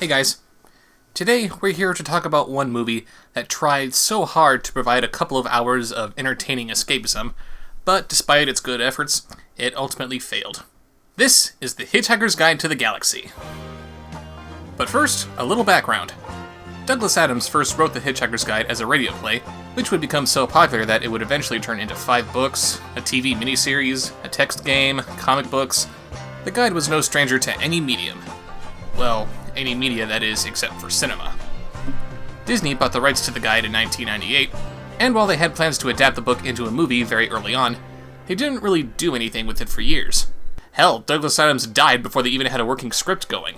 Hey guys, today we're here to talk about one movie that tried so hard to provide a couple of hours of entertaining escapism, but despite its good efforts, it ultimately failed. This is The Hitchhiker's Guide to the Galaxy. But first, a little background. Douglas Adams first wrote The Hitchhiker's Guide as a radio play, which would become so popular that it would eventually turn into 5 books, a TV miniseries, a text game, comic books. The guide was no stranger to any medium. Well, any media that is, except for cinema. Disney bought the rights to the guide in 1998, and while they had plans to adapt the book into a movie very early on, they didn't really do anything with it for years. Hell, Douglas Adams died before they even had a working script going.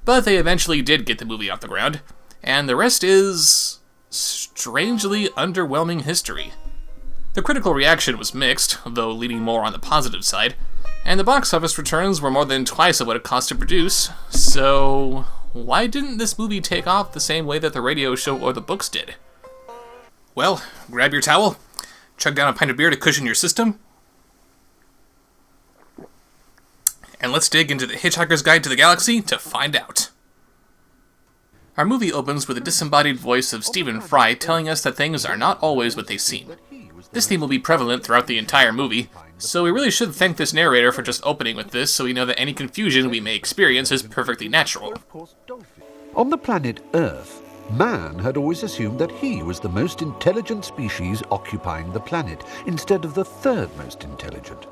But they eventually did get the movie off the ground, and the rest is strangely underwhelming history. The critical reaction was mixed, though leaning more on the positive side, and the box office returns were more than twice of what it cost to produce, so why didn't this movie take off the same way that the radio show or the books did? Well, grab your towel, chug down a pint of beer to cushion your system, and let's dig into The Hitchhiker's Guide to the Galaxy to find out. Our movie opens with a disembodied voice of Stephen Fry telling us that things are not always what they seem. This theme will be prevalent throughout the entire movie, so we really should thank this narrator for just opening with this so we know that any confusion we may experience is perfectly natural. On the planet Earth, man had always assumed that he was the most intelligent species occupying the planet, instead of the third most intelligent.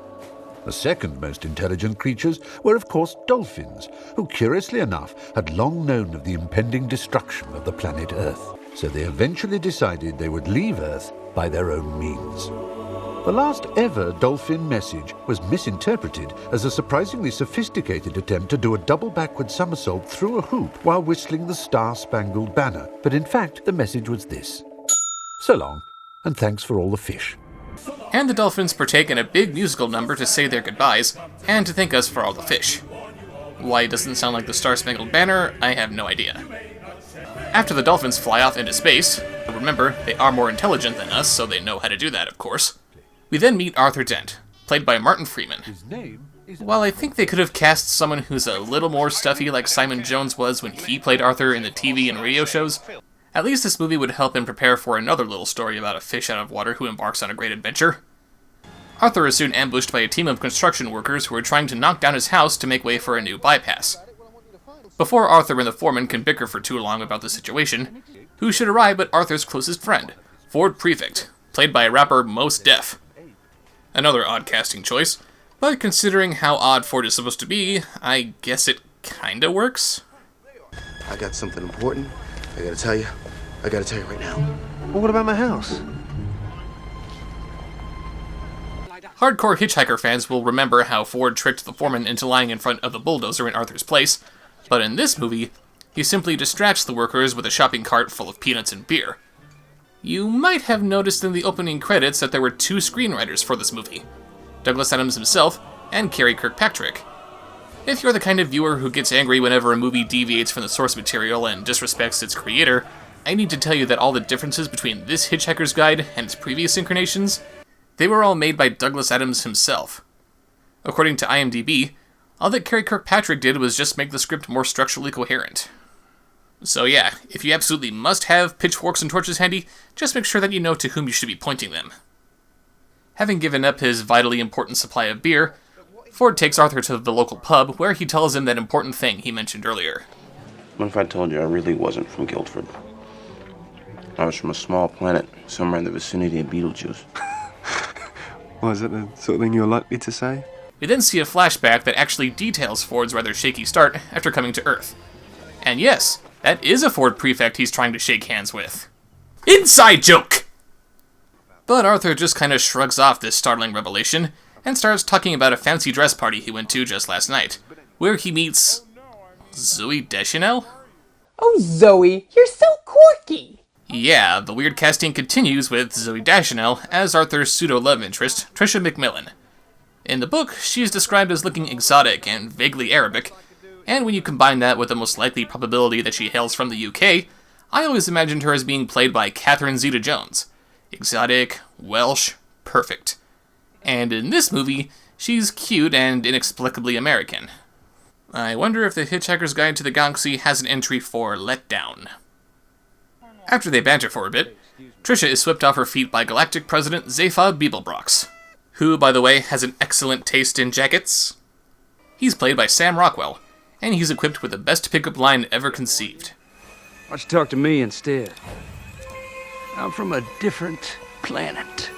The second most intelligent creatures were, of course, dolphins, who, curiously enough, had long known of the impending destruction of the planet Earth. So they eventually decided they would leave Earth by their own means. The last ever dolphin message was misinterpreted as a surprisingly sophisticated attempt to do a double backward somersault through a hoop while whistling the Star-Spangled Banner. But in fact, the message was this: so long, and thanks for all the fish. And the dolphins partake in a big musical number to say their goodbyes, and to thank us for all the fish. Why it doesn't sound like the Star-Spangled Banner, I have no idea. After the dolphins fly off into space, remember, they are more intelligent than us, so they know how to do that, of course, we then meet Arthur Dent, played by Martin Freeman. While I think they could have cast someone who's a little more stuffy like Simon Jones was when he played Arthur in the TV and radio shows, at least this movie would help him prepare for another little story about a fish out of water who embarks on a great adventure. Arthur is soon ambushed by a team of construction workers who are trying to knock down his house to make way for a new bypass. Before Arthur and the foreman can bicker for too long about the situation, who should arrive but Arthur's closest friend, Ford Prefect, played by rapper Mos Def. Another odd casting choice, but considering how odd Ford is supposed to be, I guess it kinda works. I got something important I gotta tell you. I gotta tell you right now. Well, what about my house? Hardcore Hitchhiker fans will remember how Ford tricked the foreman into lying in front of the bulldozer in Arthur's place, but in this movie, he simply distracts the workers with a shopping cart full of peanuts and beer. You might have noticed in the opening credits that there were 2 screenwriters for this movie, Douglas Adams himself and Carrie Kirkpatrick. If you're the kind of viewer who gets angry whenever a movie deviates from the source material and disrespects its creator, I need to tell you that all the differences between this Hitchhiker's Guide and its previous incarnations, they were all made by Douglas Adams himself. According to IMDb, all that Carrie Kirkpatrick did was just make the script more structurally coherent. So yeah, if you absolutely must have pitchforks and torches handy, just make sure that you know to whom you should be pointing them. Having given up his vitally important supply of beer, Ford takes Arthur to the local pub, where he tells him that important thing he mentioned earlier. What if I told you I really wasn't from Guildford? I was from a small planet, somewhere in the vicinity of Beetlejuice. Well, is that the sort of thing you're likely to say? We then see a flashback that actually details Ford's rather shaky start after coming to Earth. And yes, that is a Ford Prefect he's trying to shake hands with. Inside joke! But Arthur just kinda shrugs off this startling revelation, and starts talking about a fancy dress party he went to just last night, where he meets Zooey Deschanel? Oh, Zoe, you're so quirky! Yeah, the weird casting continues with Zooey Deschanel as Arthur's pseudo-love interest, Trisha McMillan. In the book, she is described as looking exotic and vaguely Arabic, and when you combine that with the most likely probability that she hails from the UK, I always imagined her as being played by Catherine Zeta-Jones. Exotic, Welsh, perfect. And in this movie, she's cute and inexplicably American. I wonder if the Hitchhiker's Guide to the Galaxy has an entry for let down. After they banter for a bit, Trisha is swept off her feet by Galactic President Zaphod Beeblebrox, who, by the way, has an excellent taste in jackets. He's played by Sam Rockwell, and he's equipped with the best pickup line ever conceived. Why don't you talk to me instead? I'm from a different planet.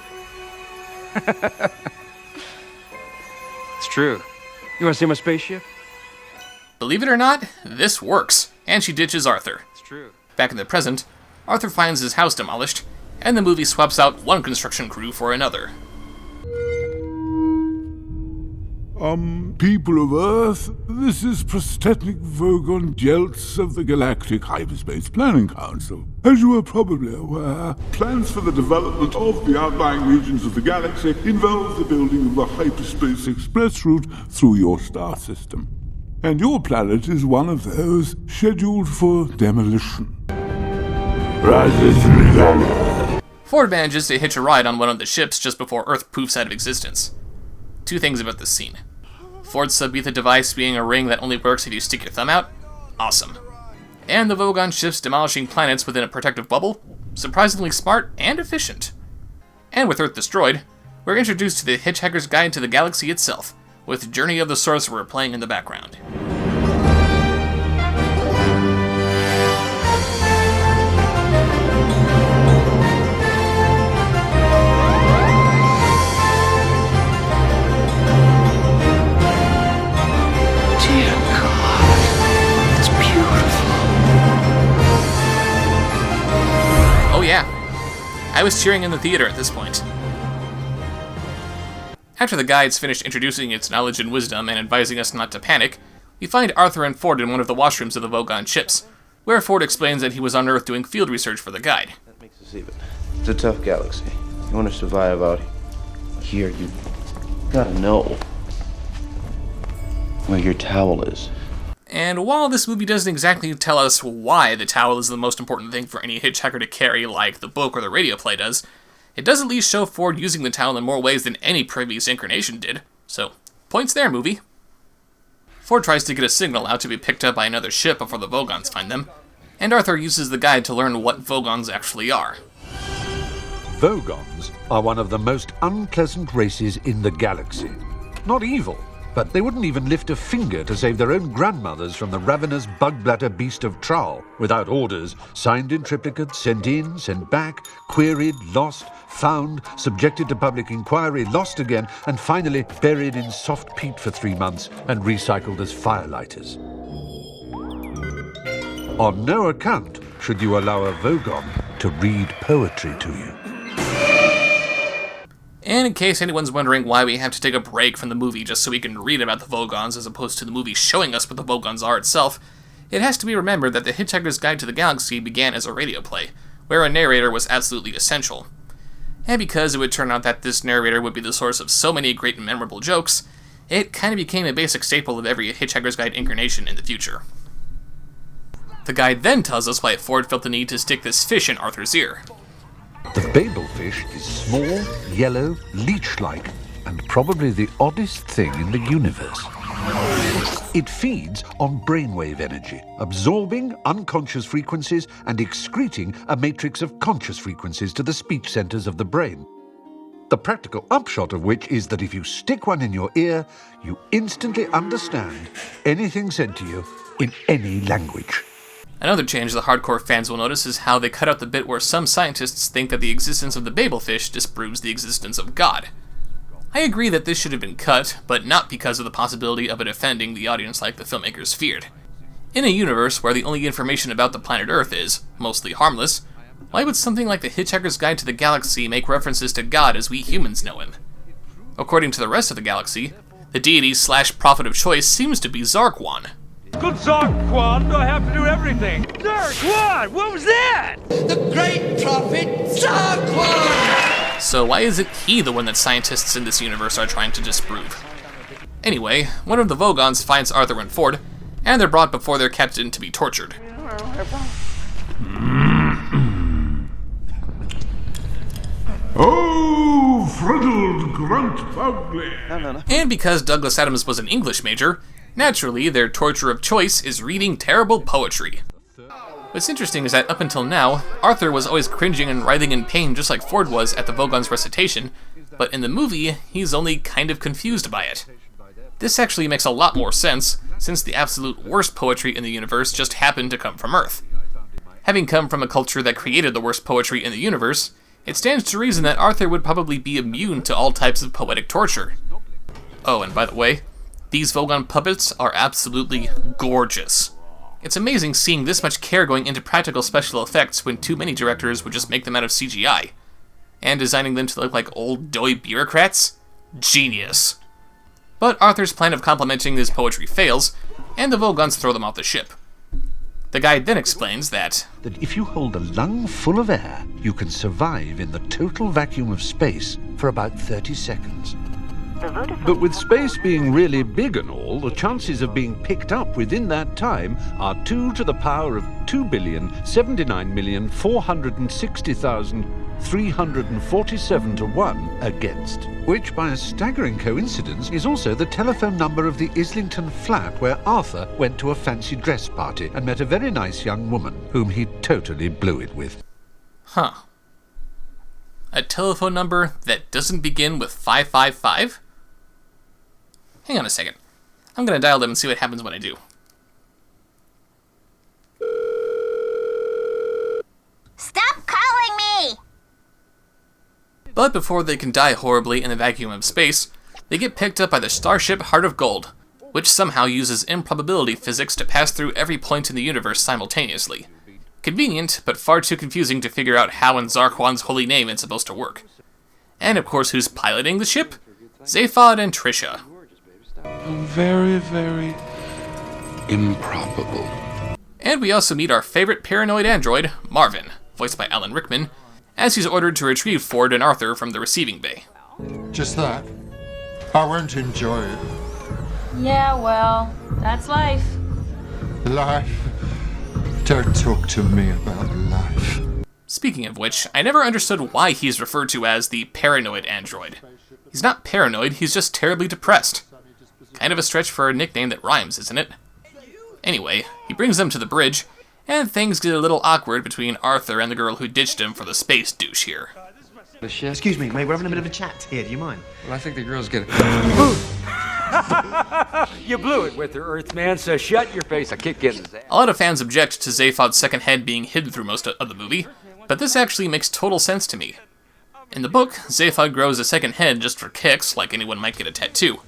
It's true. You want to see my spaceship? Believe it or not, this works, and she ditches Arthur. It's true. Back in the present, Arthur finds his house demolished, and the movie swaps out one construction crew for another. People of Earth, this is Prostetnik Vogon Jeltz of the Galactic Hyperspace Planning Council. As you are probably aware, plans for the development of the outlying regions of the galaxy involve the building of the Hyperspace Express route through your star system. And your planet is one of those scheduled for demolition. Ford manages to hitch a ride on one of the ships just before Earth poofs out of existence. Two things about this scene. Ford's sub-ether device being a ring that only works if you stick your thumb out? Awesome. And the Vogon ships demolishing planets within a protective bubble? Surprisingly smart and efficient. And with Earth destroyed, we're introduced to the Hitchhiker's Guide to the Galaxy itself, with Journey of the Sorcerer playing in the background. Oh yeah, I was cheering in the theater at this point. After the guide's finished introducing its knowledge and wisdom and advising us not to panic, we find Arthur and Ford in one of the washrooms of the Vogon ships, where Ford explains that he was on Earth doing field research for the guide. That makes us even. It's a tough galaxy. You want to survive out here, you gotta know where your towel is. And while this movie doesn't exactly tell us why the towel is the most important thing for any hitchhiker to carry like the book or the radio play does, it does at least show Ford using the towel in more ways than any previous incarnation did. So, points there, movie. Ford tries to get a signal out to be picked up by another ship before the Vogons find them, and Arthur uses the guide to learn what Vogons actually are. Vogons are one of the most unpleasant races in the galaxy. Not evil, but they wouldn't even lift a finger to save their own grandmothers from the ravenous bug-bladder beast of Traal, without orders, signed in triplicate, sent in, sent back, queried, lost, found, subjected to public inquiry, lost again, and finally buried in soft peat for 3 months and recycled as firelighters. On no account should you allow a Vogon to read poetry to you. And in case anyone's wondering why we have to take a break from the movie just so we can read about the Vogons as opposed to the movie showing us what the Vogons are itself, it has to be remembered that The Hitchhiker's Guide to the Galaxy began as a radio play, where a narrator was absolutely essential. And because it would turn out that this narrator would be the source of so many great and memorable jokes, it kind of became a basic staple of every Hitchhiker's Guide incarnation in the future. The guide then tells us why Ford felt the need to stick this fish in Arthur's ear. The babelfish is small, yellow, leech-like, and probably the oddest thing in the universe. It feeds on brainwave energy, absorbing unconscious frequencies and excreting a matrix of conscious frequencies to the speech centers of the brain. The practical upshot of which is that if you stick one in your ear, you instantly understand anything said to you in any language. Another change the hardcore fans will notice is how they cut out the bit where some scientists think that the existence of the babelfish disproves the existence of God. I agree that this should have been cut, but not because of the possibility of it offending the audience like the filmmakers feared. In a universe where the only information about the planet Earth is, mostly harmless, why would something like The Hitchhiker's Guide to the Galaxy make references to God as we humans know him? According to the rest of the galaxy, the deity/prophet of choice seems to be Zarquan. Good Zarquan, do I have to do everything? Zarquan, what was that? The great prophet Zaphod! So why isn't he the one that scientists in this universe are trying to disprove? Anyway, one of the Vogons finds Arthur and Ford, and they're brought before their captain to be tortured. Oh, friddled grunt fugly. And because Douglas Adams was an English major, Naturally, their torture of choice is reading terrible poetry. What's interesting is that up until now, Arthur was always cringing and writhing in pain just like Ford was at the Vogon's recitation, but in the movie, he's only kind of confused by it. This actually makes a lot more sense, since the absolute worst poetry in the universe just happened to come from Earth. Having come from a culture that created the worst poetry in the universe, it stands to reason that Arthur would probably be immune to all types of poetic torture. Oh, and by the way, these Vogon puppets are absolutely gorgeous. It's amazing seeing this much care going into practical special effects when too many directors would just make them out of CGI. And designing them to look like old, doughy bureaucrats? Genius. But Arthur's plan of complimenting his poetry fails, and the Vogons throw them off the ship. The guide then explains that if you hold a lung full of air, you can survive in the total vacuum of space for about 30 seconds. But with space being really big and all, the chances of being picked up within that time are 2 to the power of 2,079,460,347 to 1 against, which by a staggering coincidence is also the telephone number of the Islington flat where Arthur went to a fancy dress party and met a very nice young woman whom he totally blew it with. Huh. A telephone number that doesn't begin with 555? Hang on a second. I'm gonna dial them and see what happens when I do. Stop calling me! But before they can die horribly in the vacuum of space, they get picked up by the starship Heart of Gold, which somehow uses improbability physics to pass through every point in the universe simultaneously. Convenient, but far too confusing to figure out how in Zarquan's holy name it's supposed to work. And of course, who's piloting the ship? Zaphod and Trisha. Very, very improbable. And we also meet our favorite paranoid android, Marvin, voiced by Alan Rickman, as he's ordered to retrieve Ford and Arthur from the receiving bay. Just that. I won't enjoy it. Yeah, well, that's life. Life? Don't talk to me about life. Speaking of which, I never understood why he's referred to as the paranoid android. He's not paranoid, he's just terribly depressed. Kind of a stretch for a nickname that rhymes, isn't it? Anyway, he brings them to the bridge, and things get a little awkward between Arthur and the girl who ditched him for the space douche here. Excuse me, mate, we're having a bit of a chat here, do you mind? Well, I think the girl's getting... You blew it with her, Earthman, so shut your face. I kick in his ass. A lot of fans object to Zaphod's second head being hidden through most of the movie, but this actually makes total sense to me. In the book, Zaphod grows a second head just for kicks, like anyone might get a tattoo.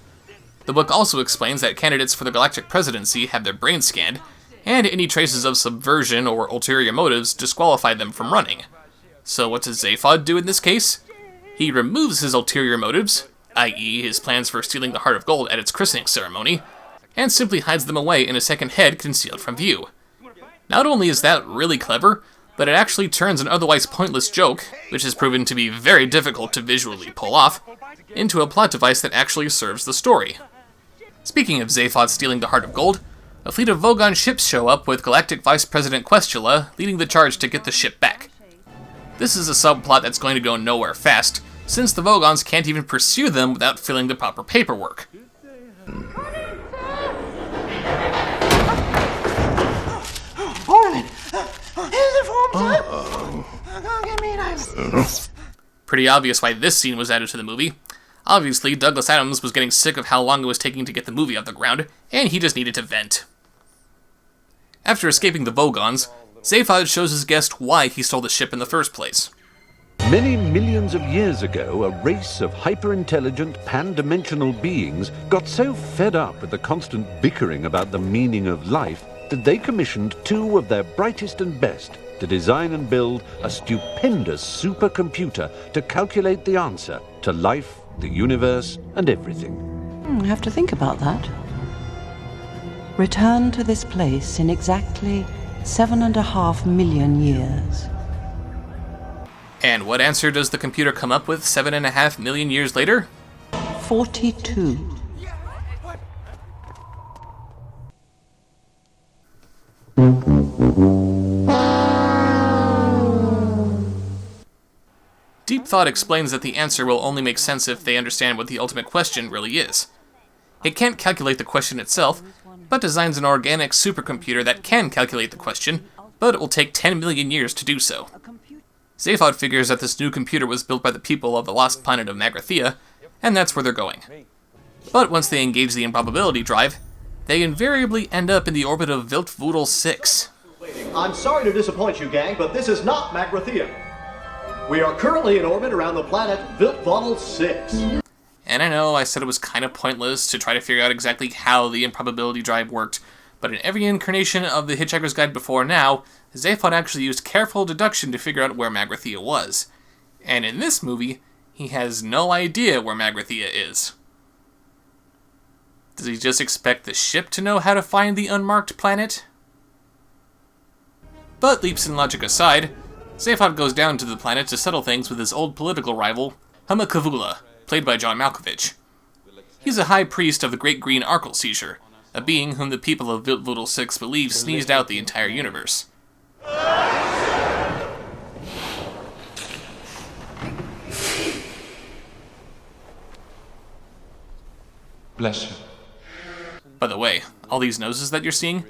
The book also explains that candidates for the galactic presidency have their brains scanned, and any traces of subversion or ulterior motives disqualify them from running. So what does Zaphod do in this case? He removes his ulterior motives, i.e. his plans for stealing the Heart of Gold at its christening ceremony, and simply hides them away in a second head concealed from view. Not only is that really clever, but it actually turns an otherwise pointless joke, which has proven to be very difficult to visually pull off, into a plot device that actually serves the story. Speaking of Zaphod stealing the Heart of Gold, a fleet of Vogon ships show up with Galactic Vice President Questula leading the charge to get the ship back. This is a subplot that's going to go nowhere fast, since the Vogons can't even pursue them without filling the proper paperwork. Pretty obvious why this scene was added to the movie. Obviously, Douglas Adams was getting sick of how long it was taking to get the movie off the ground, and he just needed to vent. After escaping the Vogons, Zaphod shows his guest why he stole the ship in the first place. Many millions of years ago, a race of hyper-intelligent, pan-dimensional beings got so fed up with the constant bickering about the meaning of life that they commissioned 2 of their brightest and best to design and build a stupendous supercomputer to calculate the answer to life, the universe, and everything. I have to think about that. Return to this place in exactly 7.5 million years. And what answer does the computer come up with 7.5 million years later? 42. Deep Thought explains that the answer will only make sense if they understand what the ultimate question really is. It can't calculate the question itself, but designs an organic supercomputer that can calculate the question, but it will take 10 million years to do so. Zaphod figures that this new computer was built by the people of the lost planet of Magrathea, and that's where they're going. But once they engage the improbability drive, they invariably end up in the orbit of Viltvoodle 6. I'm sorry to disappoint you, gang, but this is not Magrathea. We are currently in orbit around the planet Viltvoodle 6. And I know I said it was kind of pointless to try to figure out exactly how the improbability drive worked, but in every incarnation of the Hitchhiker's Guide before now, Zaphod actually used careful deduction to figure out where Magrathea was. And in this movie, he has no idea where Magrathea is. Does he just expect the ship to know how to find the unmarked planet? But leaps in logic aside, Zaphod goes down to the planet to settle things with his old political rival, Humakavula, played by John Malkovich. He's a high priest of the Great Green Arkle Seizure, a being whom the people of Viltvoodle 6 believe sneezed out the entire universe. Bless you. By the way, all these noses that you're seeing,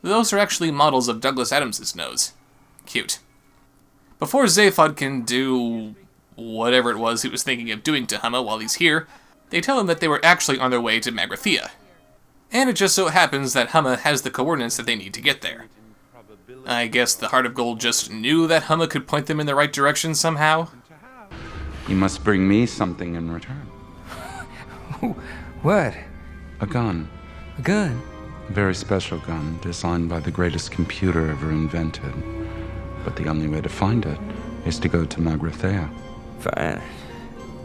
those are actually models of Douglas Adams' nose. Cute. Before Zaphod can do whatever it was he was thinking of doing to Huma while he's here, they tell him that they were actually on their way to Magrathea. And it just so happens that Huma has the coordinates that they need to get there. I guess the Heart of Gold just knew that Huma could point them in the right direction somehow. You must bring me something in return. What? A gun. A gun? A very special gun, designed by the greatest computer ever invented. But the only way to find it is to go to Magrathea. Fine.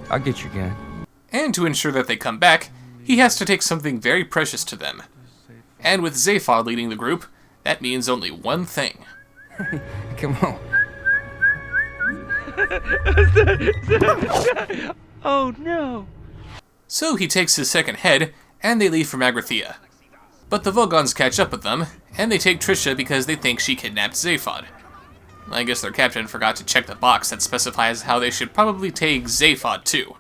I'll get your gun. And to ensure that they come back, he has to take something very precious to them. And with Zaphod leading the group, that means only one thing. Come on. Oh no! So he takes his second head, and they leave for Magrathea. But the Vogons catch up with them, and they take Trisha because they think she kidnapped Zaphod. I guess their captain forgot to check the box that specifies how they should probably take Zaphod too.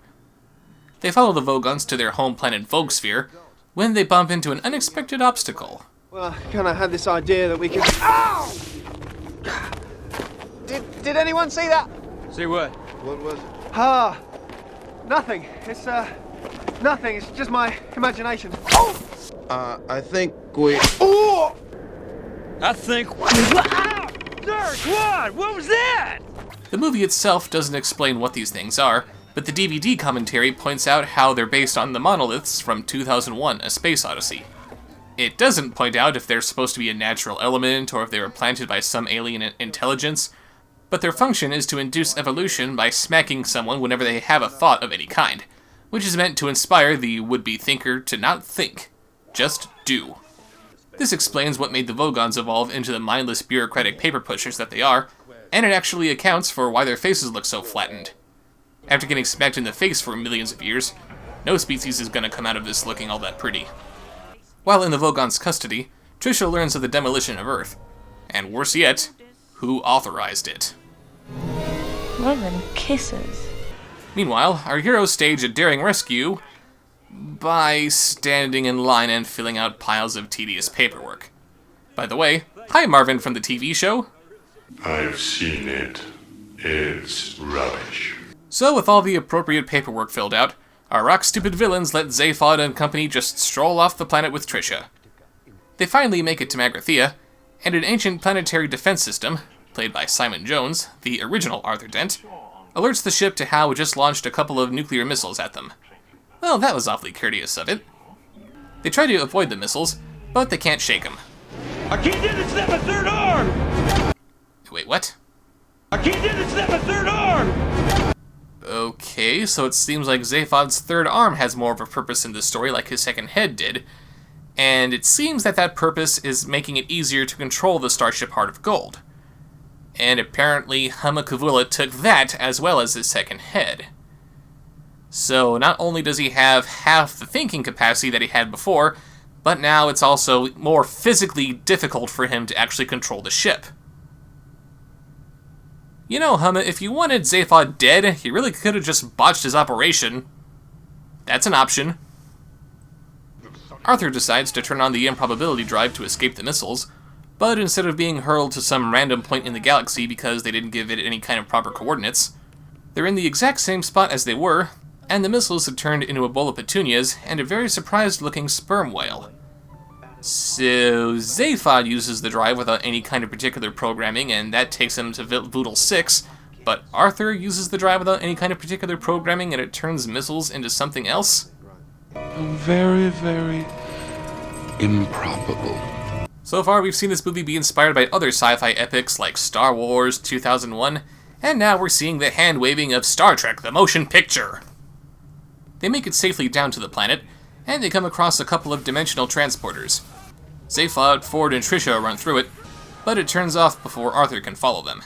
They follow the Vogons to their home planet Vogsphere, when they bump into an unexpected obstacle. Well, I kind of had this idea that we could... Ow! Did anyone see that? See what? What was it? Nothing. It's, nothing. It's just my imagination. I think we... Oh! I think... Ah! Sir, what? What was that? The movie itself doesn't explain what these things are, but the DVD commentary points out how they're based on the monoliths from 2001: A Space Odyssey. It doesn't point out if they're supposed to be a natural element or if they were planted by some alien intelligence, but their function is to induce evolution by smacking someone whenever they have a thought of any kind, which is meant to inspire the would-be thinker to not think, just do. This explains what made the Vogons evolve into the mindless bureaucratic paper pushers that they are, and it actually accounts for why their faces look so flattened. After getting smacked in the face for millions of years, no species is going to come out of this looking all that pretty. While in the Vogons' custody, Trisha learns of the demolition of Earth, and worse yet, who authorized it. Love and kisses. Meanwhile, our heroes stage a daring rescue by standing in line and filling out piles of tedious paperwork. By the way, hi Marvin from the TV show. I've seen it. It's rubbish. So with all the appropriate paperwork filled out, our rock-stupid villains let Zaphod and company just stroll off the planet with Trisha. They finally make it to Magrathea, and an ancient planetary defense system, played by Simon Jones, the original Arthur Dent, alerts the ship to how it just launched a couple of nuclear missiles at them. Well, that was awfully courteous of it. They try to avoid the missiles, but they can't shake them. I can't do this, snap my third arm! Wait, what? I can't do this, snap my third arm! Okay, so it seems like Zaphod's third arm has more of a purpose in this story like his second head did, and it seems that that purpose is making it easier to control the starship Heart of Gold. And apparently Humakavula took that as well as his second head. So not only does he have half the thinking capacity that he had before, but now it's also more physically difficult for him to actually control the ship. You know, Huma, if you wanted Zaphod dead, you really could have just botched his operation. That's an option. Arthur decides to turn on the improbability drive to escape the missiles, but instead of being hurled to some random point in the galaxy because they didn't give it any kind of proper coordinates, they're in the exact same spot as they were, and the missiles have turned into a bowl of petunias and a very surprised-looking sperm whale. So Zaphod uses the drive without any kind of particular programming, and that takes him to Voodle 6, but Arthur uses the drive without any kind of particular programming, and it turns missiles into something else? Very, very improbable. So far, we've seen this movie be inspired by other sci-fi epics like Star Wars 2001, and now we're seeing the hand-waving of Star Trek, the motion picture. They make it safely down to the planet, and they come across a couple of dimensional transporters. Zaphod, Ford, and Trisha run through it, but it turns off before Arthur can follow them.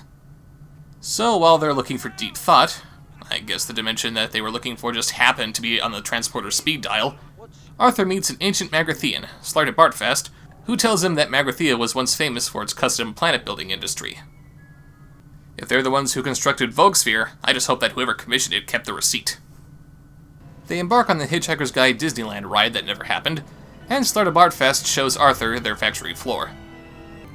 So while they're looking for Deep Thought, I guess the dimension that they were looking for just happened to be on the transporter speed dial, Arthur meets an ancient Magrathian, Slarta Bartfast, who tells him that Magrathea was once famous for its custom planet-building industry. If they're the ones who constructed Voguesphere, I just hope that whoever commissioned it kept the receipt. They embark on the Hitchhiker's Guide Disneyland ride that never happened, and Slarta Bartfast shows Arthur their factory floor.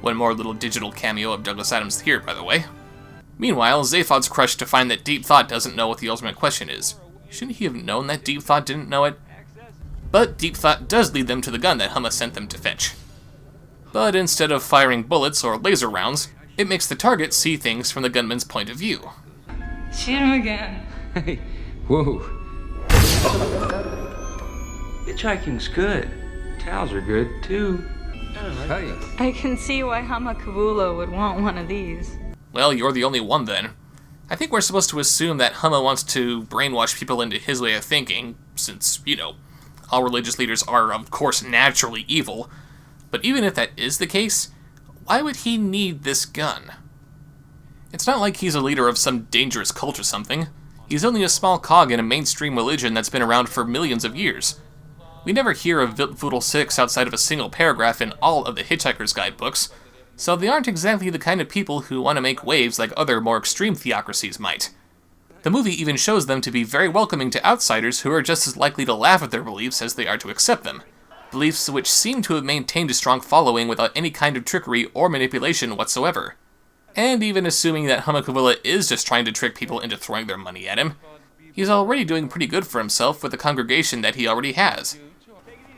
One more little digital cameo of Douglas Adams here, by the way. Meanwhile, Zaphod's crushed to find that Deep Thought doesn't know what the ultimate question is. Shouldn't he have known that Deep Thought didn't know it? But Deep Thought does lead them to the gun that Humma sent them to fetch. But instead of firing bullets or laser rounds, it makes the target see things from the gunman's point of view. Shoot him again. Hey, whoa. Hitchhiking's good. Towels are good, too. Hey. I can see why Hamakabula would want one of these. Well, you're the only one then. I think we're supposed to assume that Humma wants to brainwash people into his way of thinking, since, all religious leaders are, of course, naturally evil. But even if that is the case, why would he need this gun? It's not like he's a leader of some dangerous cult or something. He's only a small cog in a mainstream religion that's been around for millions of years. We never hear of Voodle 6 outside of a single paragraph in all of the Hitchhiker's Guide books, so they aren't exactly the kind of people who want to make waves like other more extreme theocracies might. The movie even shows them to be very welcoming to outsiders who are just as likely to laugh at their beliefs as they are to accept them. Beliefs which seem to have maintained a strong following without any kind of trickery or manipulation whatsoever. And even assuming that Hamakabula is just trying to trick people into throwing their money at him, he's already doing pretty good for himself with the congregation that he already has.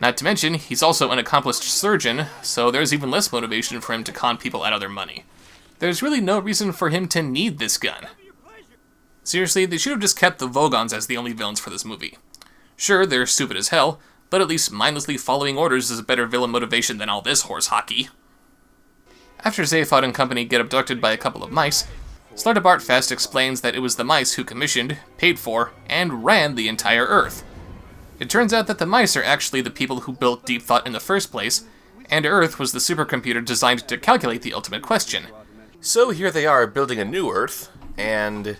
Not to mention, he's also an accomplished surgeon, so there's even less motivation for him to con people out of their money. There's really no reason for him to need this gun. Seriously, they should have just kept the Vogons as the only villains for this movie. Sure, they're stupid as hell, but at least mindlessly following orders is a better villain motivation than all this horse hockey. After Zaphod and company get abducted by a couple of mice, Slarta Bartfast explains that it was the mice who commissioned, paid for, and ran the entire Earth. It turns out that the mice are actually the people who built Deep Thought in the first place, and Earth was the supercomputer designed to calculate the ultimate question. So here they are building a new Earth, and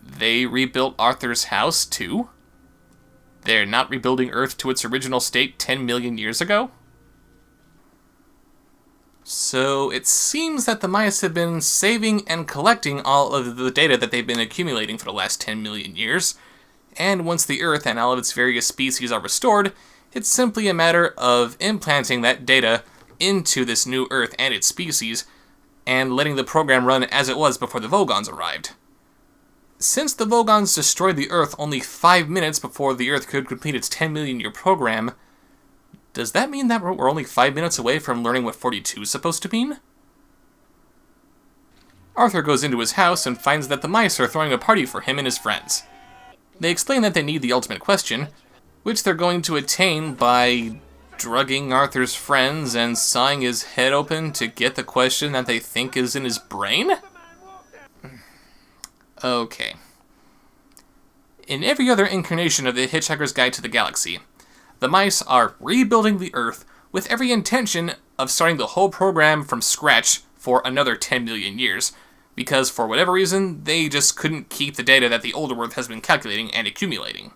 they rebuilt Arthur's house too? They're not rebuilding Earth to its original state 10 million years ago? So it seems that the mice have been saving and collecting all of the data that they've been accumulating for the last 10 million years, and once the Earth and all of its various species are restored, it's simply a matter of implanting that data into this new Earth and its species, and letting the program run as it was before the Vogons arrived. Since the Vogons destroyed the Earth only 5 minutes before the Earth could complete its 10 million year program, does that mean that we're only 5 minutes away from learning what 42 is supposed to mean? Arthur goes into his house and finds that the mice are throwing a party for him and his friends. They explain that they need the ultimate question, which they're going to attain by drugging Arthur's friends and sawing his head open to get the question that they think is in his brain? Okay. In every other incarnation of the Hitchhiker's Guide to the Galaxy, the mice are rebuilding the Earth with every intention of starting the whole program from scratch for another 10 million years, because for whatever reason, they just couldn't keep the data that the older Earth has been calculating and accumulating.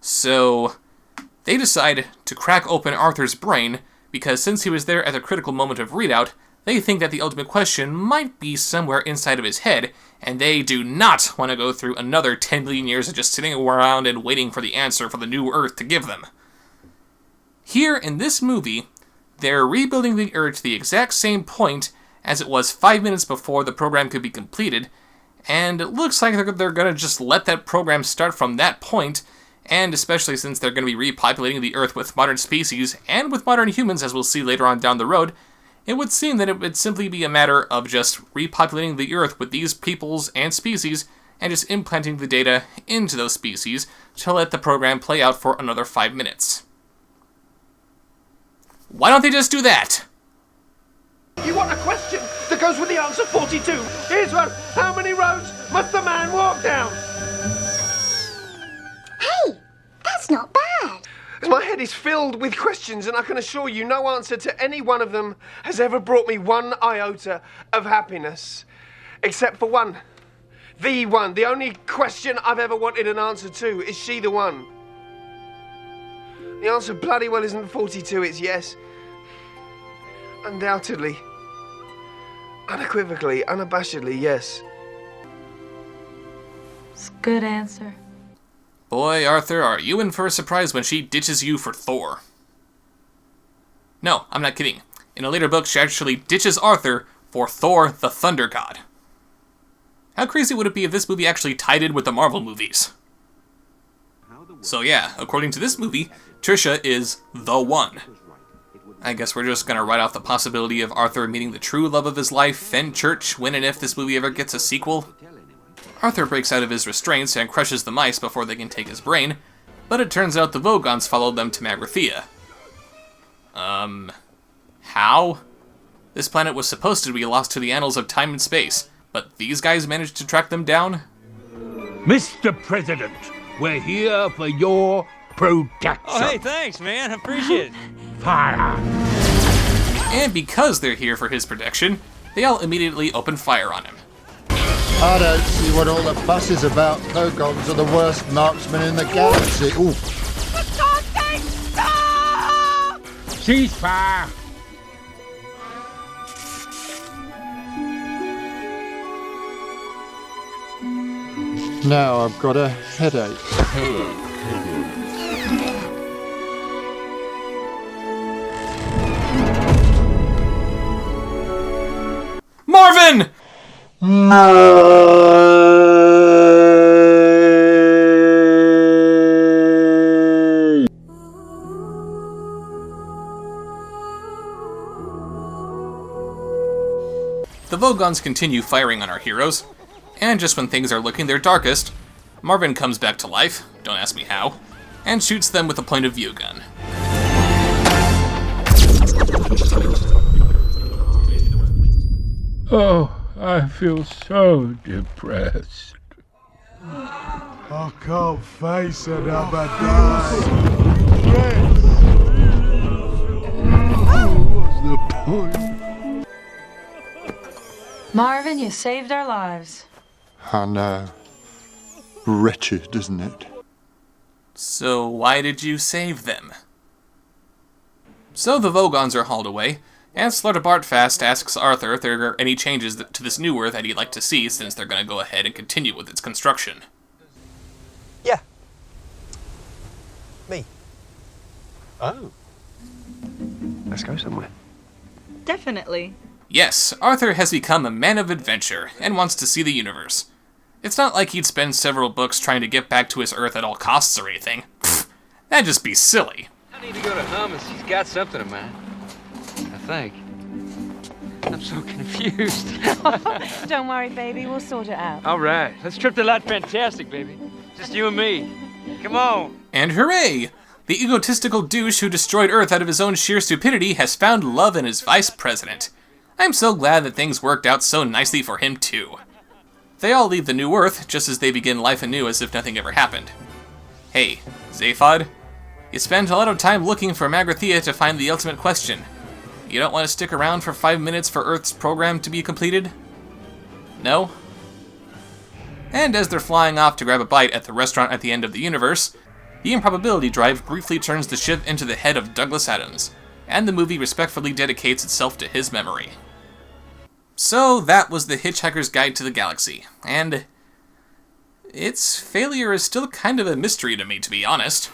So they decide to crack open Arthur's brain, because since he was there at the critical moment of readout, they think that the ultimate question might be somewhere inside of his head, and they do not want to go through another 10 million years of just sitting around and waiting for the answer for the new Earth to give them. Here in this movie, they're rebuilding the Earth to the exact same point as it was 5 minutes before the program could be completed, and it looks like they're going to just let that program start from that point, and especially since they're going to be repopulating the Earth with modern species and with modern humans, as we'll see later on down the road, it would seem that it would simply be a matter of just repopulating the Earth with these peoples and species and just implanting the data into those species to let the program play out for another 5 minutes. Why don't they just do that? You want a question that goes with the answer 42? Here's one. How many roads must a man walk down? Hey, that's not bad. My head is filled with questions, and I can assure you no answer to any one of them has ever brought me one iota of happiness. Except for one. The one. The only question I've ever wanted an answer to. Is she the one? The answer bloody well isn't 42, it's yes. Undoubtedly. Unequivocally, unabashedly, yes. It's a good answer. Boy, Arthur, are you in for a surprise when she ditches you for Thor. No, I'm not kidding. In a later book, she actually ditches Arthur for Thor the Thunder God. How crazy would it be if this movie actually tied in with the Marvel movies? So yeah, according to this movie, Trisha is the one. I guess we're just gonna write off the possibility of Arthur meeting the true love of his life, Fenchurch, when and if this movie ever gets a sequel. Arthur breaks out of his restraints and crushes the mice before they can take his brain, but it turns out the Vogons followed them to Magrathea. How? This planet was supposed to be lost to the annals of time and space, but these guys managed to track them down? Mr. President, we're here for your protection. Oh, hey, thanks, man. I appreciate it. Fire! And because they're here for his protection, they all immediately open fire on him. I don't see what all the fuss is about. Vogons are the worst marksmen in the galaxy. Ooh. Ceasefire! Now I've got a headache. Marvin! The Vogons continue firing on our heroes, and just when things are looking their darkest, Marvin comes back to life, don't ask me how, and shoots them with a point of view gun. Oh, I feel so depressed. I can't face another day. What's the point? Marvin, you saved our lives. I know. Wretched, isn't it? So why did you save them? So the Vogons are hauled away, and Slartibartfast asks Arthur if there are any changes to this new Earth that he'd like to see, since they're going to go ahead and continue with its construction. Yeah. Me. Oh. Let's go somewhere. Definitely. Yes, Arthur has become a man of adventure, and wants to see the universe. It's not like he'd spend several books trying to get back to his Earth at all costs or anything. Pfft, that'd just be silly. I need to go to Hummus. He's got something of mine. I think. I'm so confused. Don't worry, baby. We'll sort it out. All right. Let's trip to Lot Fantastic, baby. Just you and me. Come on. And hooray! The egotistical douche who destroyed Earth out of his own sheer stupidity has found love in his vice president. I'm so glad that things worked out so nicely for him, too. They all leave the new Earth just as they begin life anew as if nothing ever happened. Hey, Zaphod, you spent a lot of time looking for Magrathea to find the ultimate question. You don't want to stick around for 5 minutes for Earth's program to be completed? No? And as they're flying off to grab a bite at the restaurant at the end of the universe, the improbability drive briefly turns the ship into the head of Douglas Adams, and the movie respectfully dedicates itself to his memory. So that was The Hitchhiker's Guide to the Galaxy, and its failure is still kind of a mystery to me, to be honest.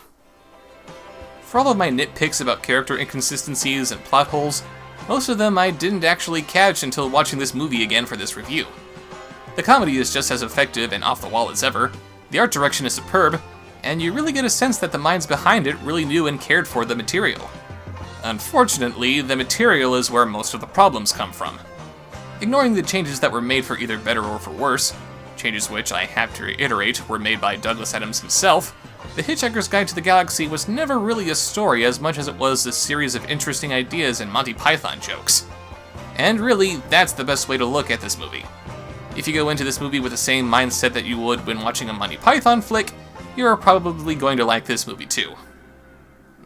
For all of my nitpicks about character inconsistencies and plot holes, most of them I didn't actually catch until watching this movie again for this review. The comedy is just as effective and off the wall as ever, the art direction is superb, and you really get a sense that the minds behind it really knew and cared for the material. Unfortunately, the material is where most of the problems come from. Ignoring the changes that were made for either better or for worse, changes which, I have to reiterate, were made by Douglas Adams himself, The Hitchhiker's Guide to the Galaxy was never really a story as much as it was a series of interesting ideas and Monty Python jokes. And really, that's the best way to look at this movie. If you go into this movie with the same mindset that you would when watching a Monty Python flick, you're probably going to like this movie too.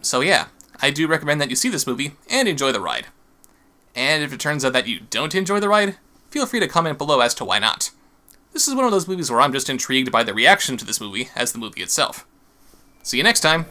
So yeah, I do recommend that you see this movie and enjoy the ride. And if it turns out that you don't enjoy the ride, feel free to comment below as to why not. This is one of those movies where I'm just intrigued by the reaction to this movie as the movie itself. See you next time!